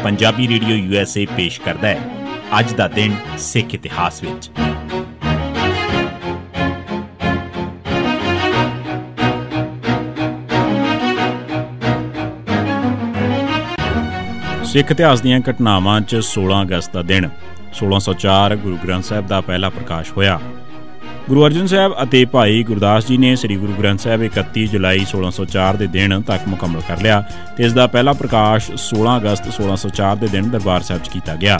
Punjabi radio USA पेश करता है अज दा दिन सिख इतिहास विच। सिख इतिहास दीआं घटनावां च 16 अगस्त का दिन 1604 गुरु ग्रंथ साहिब का पहला प्रकाश होया। गुरु अर्जन साहब अते भाई गुरदास जी ने श्री गुरु ग्रंथ साहिब 31 जुलाई 1604 के दिन तक मुकम्मल कर लिया ते इसका पहला प्रकाश 16 अगस्त 1604 के दिन दरबार साहिब च कीता गया।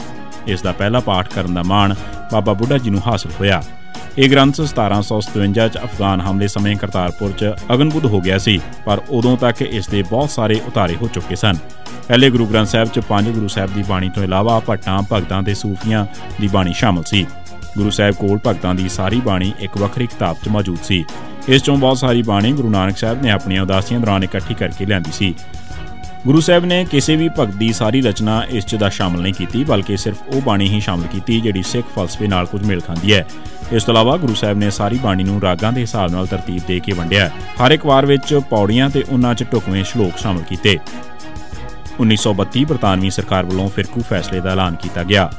इसका पहला पाठ करने का मान बाबा बुढ़ा जी नूं हासिल होया। यह ग्रंथ 1757 च अफगान हमले समय करतारपुर च अगनबुद्ध हो गया सी, पर उदों तक इसके बहुत सारे उतारे हो चुके सन। पहले गुरु ग्रंथ साहिब च 5 गुरु साहिब की बाणी तो इलावा भट्टां भगतां ते सूफियां की बाणी शामिल सी। गुरु साहिब कोल भगतां की सारी बाणी एक वक्री किताब च मौजूद सी। इस चों बहुत सारी बाणी गुरु नानक साहिब ने अपनी उदासियां दौरान इकट्ठी करके लियांदी सी। गुरु साहिब ने किसी भी भगत की सारी रचना इस च शामिल नहीं की, बल्कि सिर्फ वो बाणी ही शामिल की जिहड़ी सिख फलसफे नाल कुछ मेल खांदी है। इस तो इलावा गुरु साहिब ने सारी बाणी नूं रागां दे हिसाब नाल तरतीब दे के वंडिया। हर एक वार विच पौड़ियां ते उन्हां च ढुकवें श्लोक शामिल कीते। 1932 बरतानवी सरकार वालों फिरकू फैसले का ऐलान किया गया।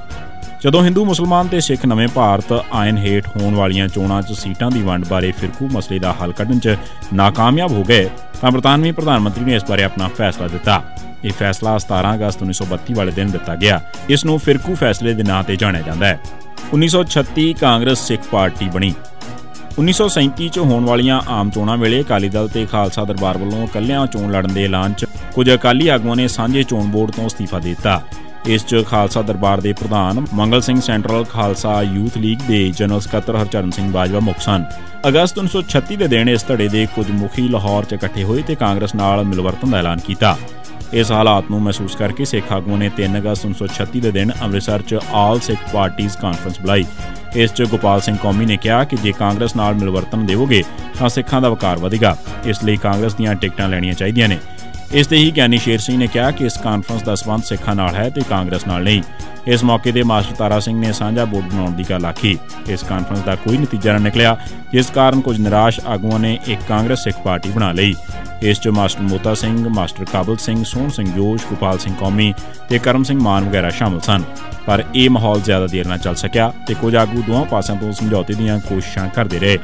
जदों हिंदू मुसलमान ते सिख नवें भारत आयन हेठ होण वालियां चोणां च सीटां दी वंड बारे फिरकू मसले का हल कढण च नाकामयाब हो गए तां बरतानवी प्रधानमंत्री ने इस बारे अपना फैसला दिता। यह फैसला 17 अगस्त 1932 वाले दिन दिता गया। इस नूं फिरकू फैसले के नां ते जाणिया जांदा है। 1936 कांग्रेस सिख पार्टी बनी। 1937 च होण वालियां आम चोणां वेले अकाली दल ते खालसा दरबार वालों कल्लियां चोण लड़न दे ऐलान च कुछ अकाली आगुआं ने सांझे चोण बोर्ड तो अस्तीफा दे दिता। इस च खालसा दरबार के प्रधान Mangal Singh, central Khalsa youth league के जनरल सकत्तर हरचरण सिंह बाजवा मुख सन। अगस्त 1936 के दिन इस धड़े के कुछ मुखी लाहौर च इकट्ठे होए ते कांग्रेस नाल मिलवरतन का ऐलान किया। इस हालात नूं महसूस करके सिख आगुआं ने 3 अगस्त 1936 के दिन अमृतसर च आल सिख पार्टीज़ कानफ्रेंस बुलाई। इस च गोपाल सिंह कौमी ने कहा कि जे कांग्रेस नाल मिलवरतन देवोगे तां सिखां दा वकार वधेगा, इसलिए कांग्रेस दीआं टिकटां लैणियां चाहीदियां ने। इस ते ही ज्ञानी शेर सिंह ने कहा कि इस कानफ्रेंस का संबंध सिखां नाल है ते कांग्रेस नाल नहीं। इस मौके पर मास्टर तारा सिंह ने साझा बोर्ड बनाने की गल आखी। इस कानफ्रेंस का कोई नतीजा न निकलिया, जिस कारण कुछ निराश आगुआं ने एक कांग्रेस सिख पार्टी बना लई। इस च मास्टर मोता सिंह, मास्टर काबल सिंह, सोहन सिंह जोश, गोपाल सिंह कौमी ते करम सिंह मान वगैरह शामिल सन। पर यह माहौल ज्यादा देर न चल सकिया ते कुछ आगू दोवां पासियां तो समझौते दीआं कोशिशां करते रहे।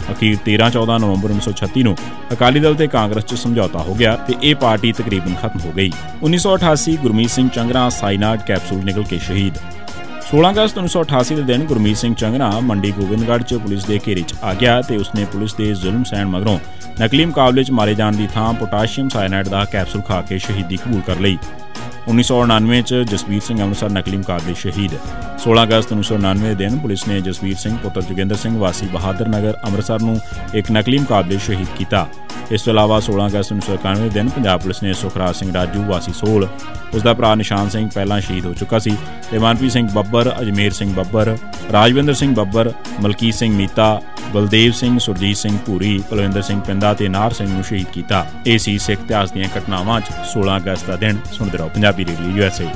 अखीर 13-14 नवंबर 1936 नूं अकाली दल ते कांग्रेस च समझौता हो गया ते यह पार्टी तकरीबन खत्म हो गई। 1988 गुरमीत सिंह चंगरा साइनाइड कैप्सूल निकल के शहीद। 16 अगस्त 1988 के दिन गुरमीत सिंह चंगरा मंडी गोबिंदगढ़ च पुलिस के घेरे च आ गया ते उसने पुलिस के जुल्म सहन मगरों नकली मुकाबले च मारे जाने की थां पोटाशियम साइनाइड का कैप्सूल खा के शहीदी कबूल कर ली। 1999 च जसवीर सिंह अमृतसर नकली मुकाबले शहीद। 16 अगस्त 1999 दिन पुलिस ने जसवीर सिंह पुत्र जोगिंदर सिंह वासी बहादुर नगर अमृतसर नूं एक नकली मुकाबले शहीद किया। इस तो इलावा 16 अगस्त 1991 दिन पंजाब पुलिस ने सुखराज सिंह राजू वासी सोल, उसका भरा निशान सिंह पहला शहीद हो चुका सी ते मनप्रीत सिंह बब्बर, अजमेर सिंह बब्बर, राजविंदर सिंह बब्बर, मलकीत सिंह मीता, बलदेव सिंह, सुरजीत सिंह भूरी, बलविंदर सिंह पिंदा ते नार सिंह नूं शहीद किया। ये सी सिख इतिहास दीआं घटनावां 16 अगस्त का दिन। सुणदे रहो पंजाबी रेडियो USA।